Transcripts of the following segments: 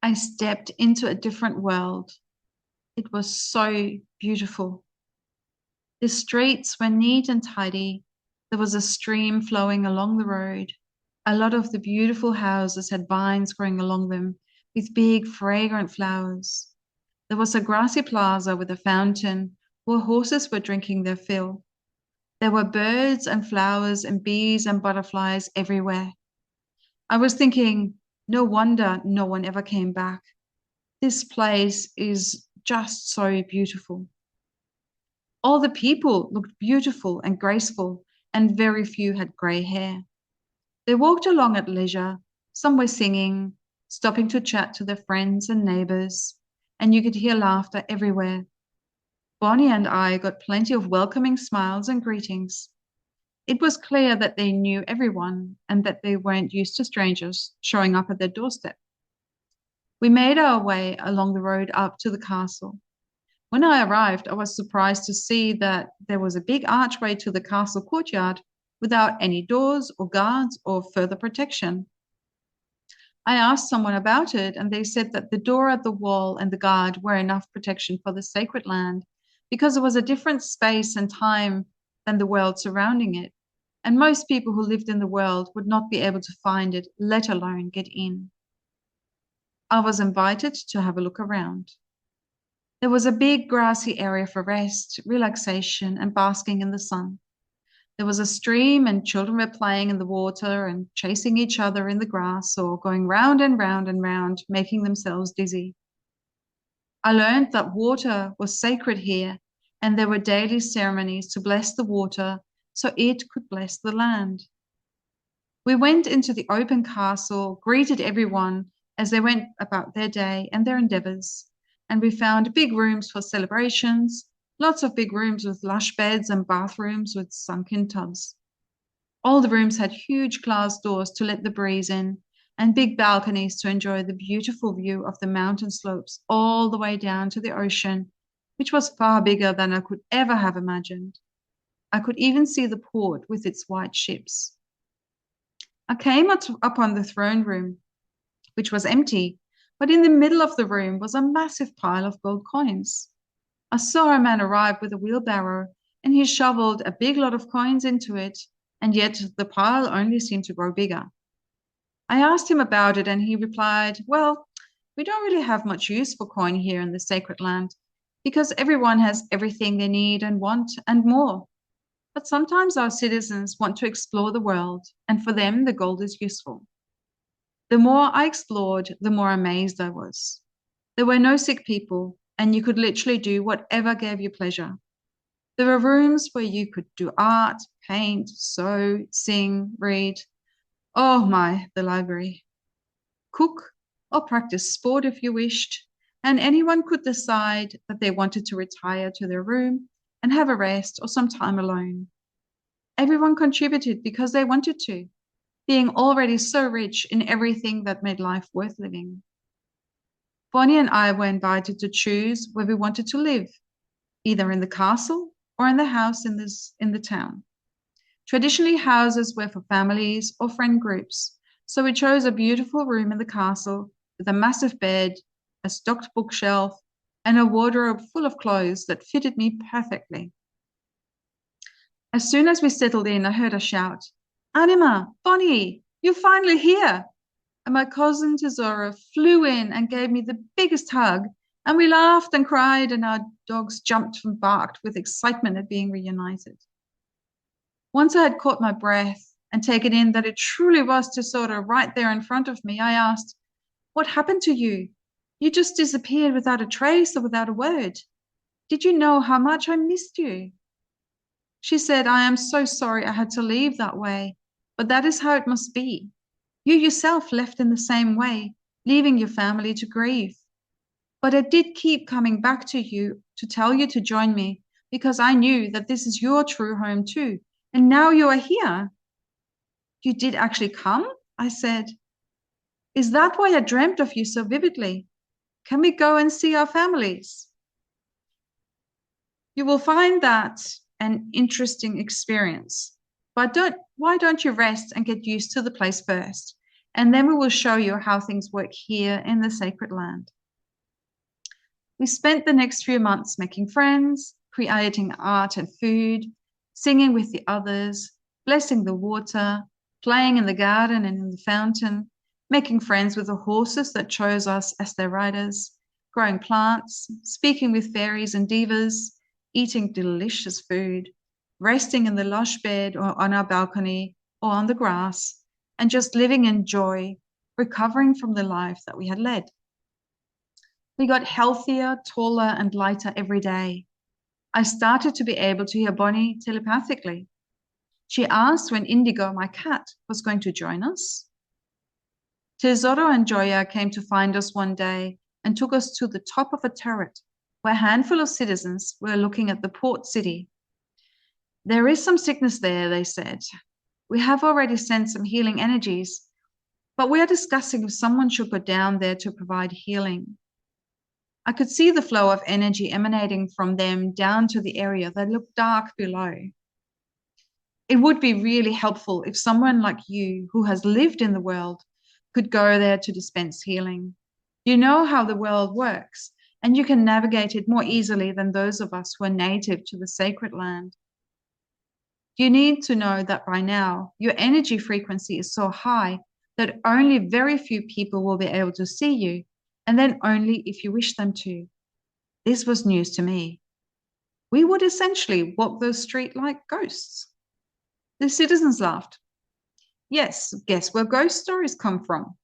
I stepped into a different world. It was so beautiful. The streets were neat and tidy. There was a stream flowing along the road. A lot of the beautiful houses had vines growing along them with big, fragrant flowers. There was a grassy plaza with a fountain where horses were drinking their fill. There were birds and flowers and bees and butterflies everywhere. I was thinking, no wonder no one ever came back. This place is just so beautiful. All the people looked beautiful and graceful, and very few had grey hair. They walked along at leisure. Some were singing, stopping to chat to their friends and neighbours, and you could hear laughter everywhere. Bonnie and I got plenty of welcoming smiles and greetings. It was clear that they knew everyone and that they weren't used to strangers showing up at their doorstep. We made our way along the road up to the castle. When I arrived, I was surprised to see that there was a big archway to the castle courtyard without any doors or guards or further protection. I asked someone about it, and they said that the door at the wall and the guard were enough protection for the sacred land because it was a different space and time than the world surrounding it, and most people who lived in the world would not be able to find it, let alone get in. I was invited to have a look around. There was a big grassy area for rest, relaxation, and basking in the sun. There was a stream, and children were playing in the water and chasing each other in the grass or going round and round and round, making themselves dizzy. I learned that water was sacred here, and there were daily ceremonies to bless the water so it could bless the land. We went into the open castle, greeted everyone as they went about their day and their endeavors, and we found big rooms for celebrations, lots of big rooms with lush beds and bathrooms with sunken tubs. All the rooms had huge glass doors to let the breeze in and big balconies to enjoy the beautiful view of the mountain slopes all the way down to the ocean, which was far bigger than I could ever have imagined. I could even see the port with its white ships. I came up on the throne room, which was empty, but in the middle of the room was a massive pile of gold coins. I saw a man arrive with a wheelbarrow, and he shoveled a big lot of coins into it, and yet the pile only seemed to grow bigger. I asked him about it, and he replied, well, we don't really have much use for coin here in the sacred land because everyone has everything they need and want and more. But sometimes our citizens want to explore the world, and for them, the gold is useful. The more I explored, the more amazed I was. There were no sick people, and you could literally do whatever gave you pleasure. There were rooms where you could do art, paint, sew, sing, read. Oh my, the library. Cook or practice sport if you wished, and anyone could decide that they wanted to retire to their room and have a rest or some time alone. Everyone contributed because they wanted to, being already so rich in everything that made life worth living. Bonnie and I were invited to choose where we wanted to live, either in the castle or in the house in the town. Traditionally, houses were for families or friend groups, so we chose a beautiful room in the castle with a massive bed, a stocked bookshelf, and a wardrobe full of clothes that fitted me perfectly. As soon as we settled in, I heard a shout, Anima, Bonnie, you're finally here. And my cousin Tesora flew in and gave me the biggest hug, and we laughed and cried, and our dogs jumped and barked with excitement at being reunited. Once I had caught my breath and taken in that it truly was Tesora right there in front of me, I asked, what happened to you? You just disappeared without a trace or without a word. Did you know how much I missed you? She said, I am so sorry I had to leave that way, but that is how it must be. You yourself left in the same way, leaving your family to grieve. But I did keep coming back to you to tell you to join me because I knew that this is your true home too. And now you are here. You did actually come? I said. Is that why I dreamt of you so vividly? Can we go and see our families? You will find that an interesting experience. But why don't you rest and get used to the place first? and then we will show you how things work here in the sacred land. We spent the next few months making friends, creating art and food, singing with the others, blessing the water, playing in the garden and in the fountain, making friends with the horses that chose us as their riders, growing plants, speaking with fairies and divas, eating delicious food, resting in the lush bed or on our balcony or on the grass, and just living in joy, recovering from the life that we had led. We got healthier, taller, and lighter every day. I started to be able to hear Bonnie telepathically. She asked when Indigo, my cat, was going to join us. Tesoro and Joya came to find us one day and took us to the top of a turret where a handful of citizens were looking at the port city. There is some sickness there, they said. We have already sent some healing energies, but we are discussing if someone should go down there to provide healing. I could see the flow of energy emanating from them down to the area that looked dark below. It would be really helpful if someone like you, who has lived in the world, could go there to dispense healing. You know how the world works, and you can navigate it more easily than those of us who are native to the sacred land. You need to know that by now, your energy frequency is so high that only very few people will be able to see you, and then only if you wish them to. This was news to me. We would essentially walk the street like ghosts. The citizens laughed. Yes, guess where ghost stories come from?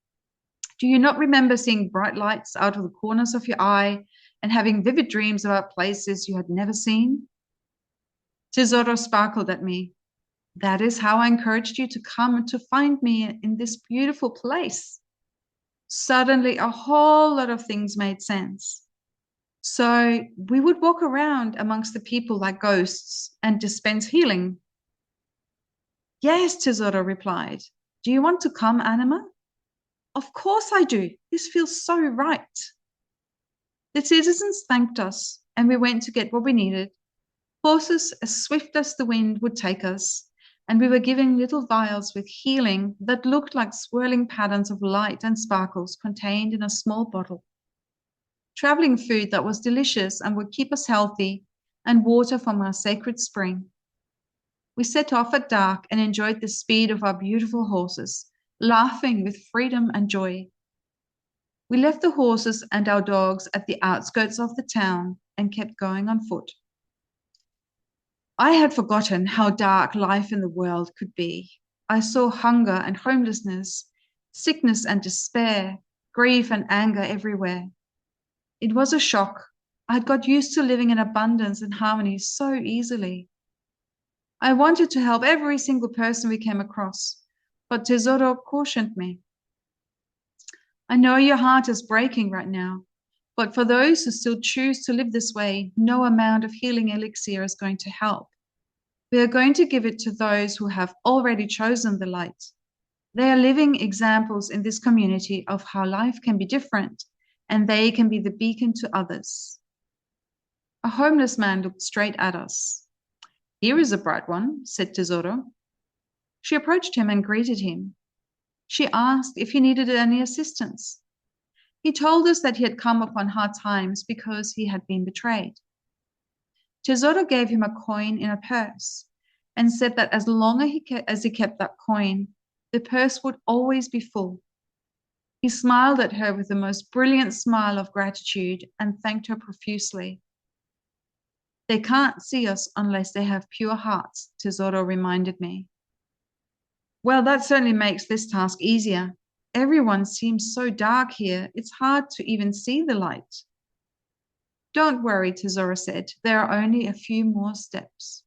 Do you not remember seeing bright lights out of the corners of your eye and having vivid dreams about places you had never seen? Tesoro sparkled at me. That is how I encouraged you to come and to find me in this beautiful place. Suddenly, a whole lot of things made sense. So we would walk around amongst the people like ghosts and dispense healing. Yes, Tesoro replied. Do you want to come, Anima? Of course I do. This feels so right. The citizens thanked us, and we went to get what we needed. Horses as swift as the wind would take us, and we were given little vials with healing that looked like swirling patterns of light and sparkles contained in a small bottle. Traveling food that was delicious and would keep us healthy, and water from our sacred spring. We set off at dark and enjoyed the speed of our beautiful horses, laughing with freedom and joy. We left the horses and our dogs at the outskirts of the town and kept going on foot. I had forgotten how dark life in the world could be. I saw hunger and homelessness, sickness and despair, grief and anger everywhere. It was a shock. I had got used to living in abundance and harmony so easily. I wanted to help every single person we came across, but Tesoro cautioned me. I know your heart is breaking right now, but for those who still choose to live this way, no amount of healing elixir is going to help. We are going to give it to those who have already chosen the light. They are living examples in this community of how life can be different, and they can be the beacon to others. A homeless man looked straight at us. Here is a bright one, said Tesoro. She approached him and greeted him. She asked if he needed any assistance. He told us that he had come upon hard times because he had been betrayed. Tesoro gave him a coin in a purse and said that as long as he kept that coin, the purse would always be full. He smiled at her with the most brilliant smile of gratitude and thanked her profusely. They can't see us unless they have pure hearts, Tesoro reminded me. Well, that certainly makes this task easier. Everyone seems so dark here, it's hard to even see the light. Don't worry, Tesoro said. There are only a few more steps.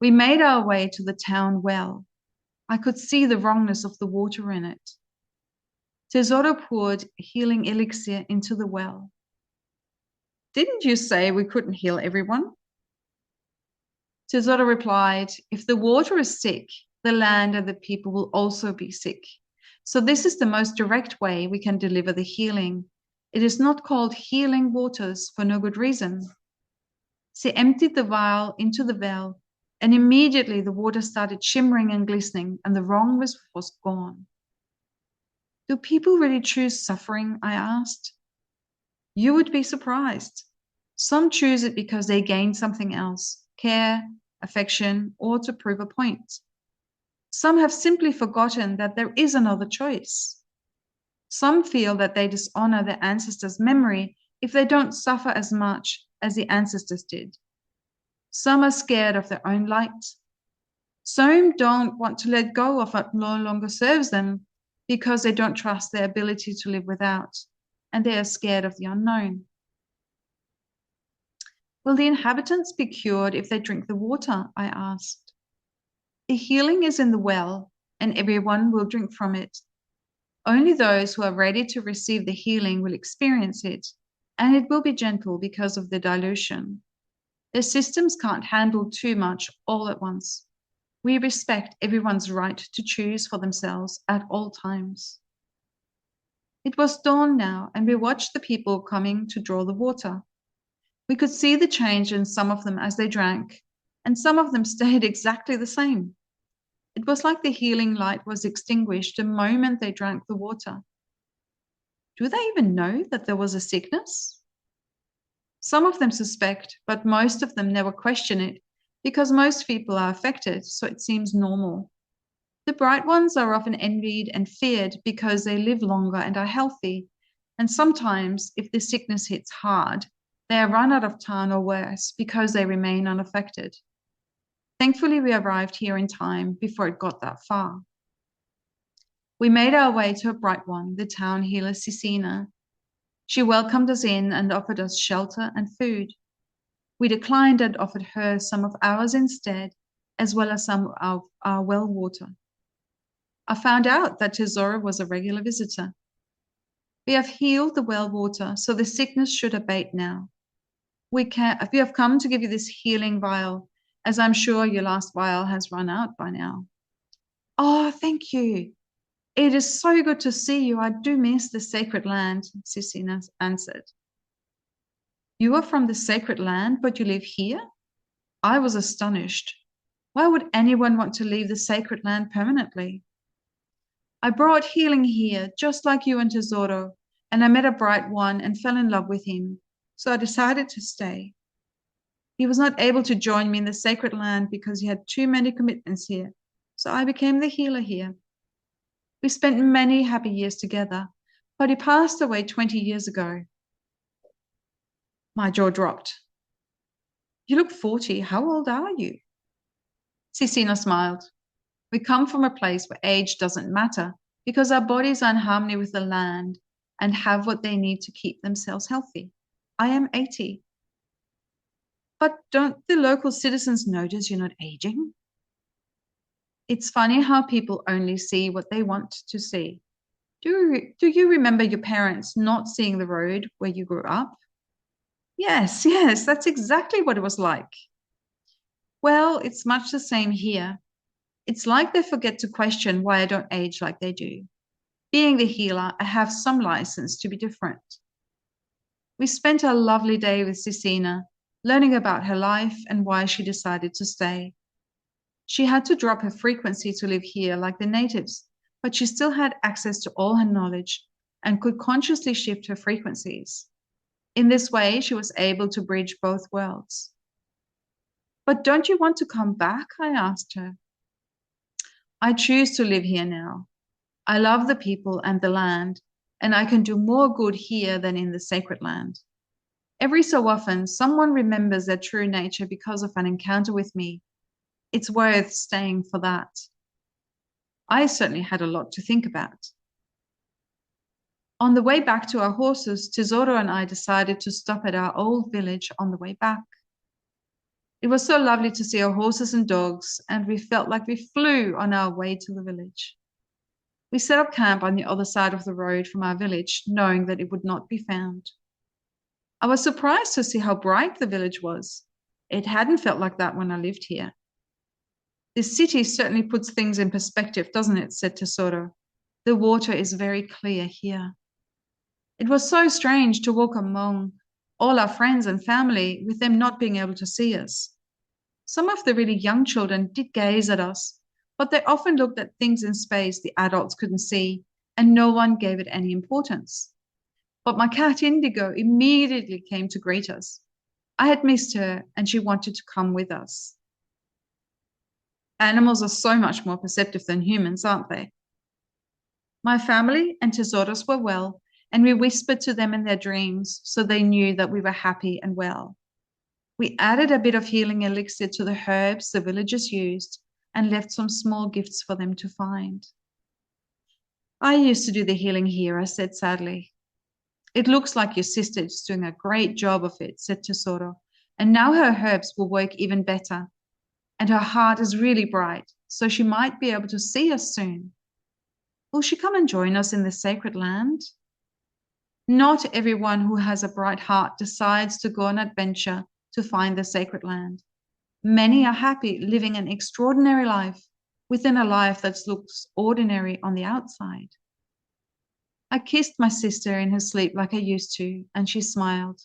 We made our way to the town well. I could see the wrongness of the water in it. Tesoro poured healing elixir into the well. Didn't you say we couldn't heal everyone? Tesoro replied, if the water is sick, the land and the people will also be sick. So this is the most direct way we can deliver the healing. It is not called healing waters for no good reason. She emptied the vial into the well, and immediately the water started shimmering and glistening, and the wrongness was gone. Do people really choose suffering? I asked. You would be surprised. Some choose it because they gain something else, care, affection, or to prove a point. Some have simply forgotten that there is another choice. Some feel that they dishonor their ancestors' memory if they don't suffer as much as the ancestors did. Some are scared of their own light. Some don't want to let go of what no longer serves them because they don't trust their ability to live without, and they are scared of the unknown. Will the inhabitants be cured if they drink the water? I asked. The healing is in the well, and everyone will drink from it. Only those who are ready to receive the healing will experience it, and it will be gentle because of the dilution. Their systems can't handle too much all at once. We respect everyone's right to choose for themselves at all times. It was dawn now, and we watched the people coming to draw the water. We could see the change in some of them as they drank, and some of them stayed exactly the same. It was like the healing light was extinguished the moment they drank the water. Do they even know that there was a sickness? Some of them suspect, but most of them never question it because most people are affected, so it seems normal. The bright ones are often envied and feared because they live longer and are healthy, and sometimes, if the sickness hits hard, they are run out of town or worse because they remain unaffected. Thankfully, we arrived here in time before it got that far. We made our way to a bright one, the town healer Cicina. She welcomed us in and offered us shelter and food. We declined and offered her some of ours instead, as well as some of our well water. I found out that Tesoro was a regular visitor. We have healed the well water, so the sickness should abate now. We have come to give you this healing vial, as I'm sure your last vial has run out by now. Oh, thank you. It is so good to see you. I do miss the sacred land, Cicina answered. You are from the sacred land, but you live here? I was astonished. Why would anyone want to leave the sacred land permanently? I brought healing here, just like you and Tesoro, and I met a bright one and fell in love with him, so I decided to stay. He was not able to join me in the sacred land because he had too many commitments here, so I became the healer here. We spent many happy years together, but he passed away 20 years ago. My jaw dropped. You look 40. How old are you? Cicina smiled. We come from a place where age doesn't matter because our bodies are in harmony with the land and have what they need to keep themselves healthy. I am 80. But don't the local citizens notice you're not aging? It's funny how people only see what they want to see. Do you remember your parents not seeing the road where you grew up? Yes, that's exactly what it was like. Well, it's much the same here. It's like they forget to question why I don't age like they do. Being the healer, I have some license to be different. We spent a lovely day with Cicina, learning about her life and why she decided to stay. She had to drop her frequency to live here like the natives, but she still had access to all her knowledge and could consciously shift her frequencies. In this way, she was able to bridge both worlds. But don't you want to come back? I asked her. I choose to live here now. I love the people and the land, and I can do more good here than in the sacred land. Every so often, someone remembers their true nature because of an encounter with me. It's worth staying for that. I certainly had a lot to think about. On the way back to our horses, Tesoro and I decided to stop at our old village on the way back. It was so lovely to see our horses and dogs, and we felt like we flew on our way to the village. We set up camp on the other side of the road from our village, knowing that it would not be found. I was surprised to see how bright the village was. It hadn't felt like that when I lived here. This city certainly puts things in perspective, doesn't it? Said Tesoro. The water is very clear here. It was so strange to walk among all our friends and family with them not being able to see us. Some of the really young children did gaze at us, but they often looked at things in space the adults couldn't see, and no one gave it any importance. But my cat Indigo immediately came to greet us. I had missed her, and she wanted to come with us. Animals are so much more perceptive than humans, aren't they? My family and Tesoros were well, and we whispered to them in their dreams so they knew that we were happy and well. We added a bit of healing elixir to the herbs the villagers used and left some small gifts for them to find. I used to do the healing here, I said sadly. It looks like your sister is doing a great job of it, said Tesoro, and now her herbs will work even better. And her heart is really bright, so she might be able to see us soon. Will she come and join us in the sacred land? Not everyone who has a bright heart decides to go on adventure to find the sacred land. Many are happy living an extraordinary life within a life that looks ordinary on the outside. I kissed my sister in her sleep like I used to, and she smiled.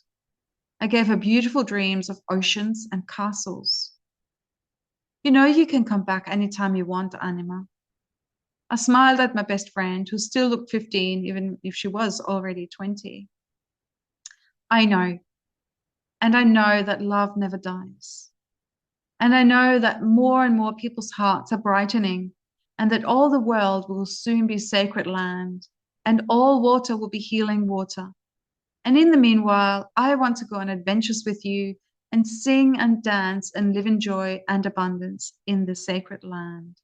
I gave her beautiful dreams of oceans and castles. You know you can come back anytime you want, Anima. I smiled at my best friend, who still looked 15, even if she was already 20. I know, and I know that love never dies. And I know that more and more people's hearts are brightening, and that all the world will soon be sacred land, and all water will be healing water. And in the meanwhile, I want to go on adventures with you and sing and dance and live in joy and abundance in the sacred land.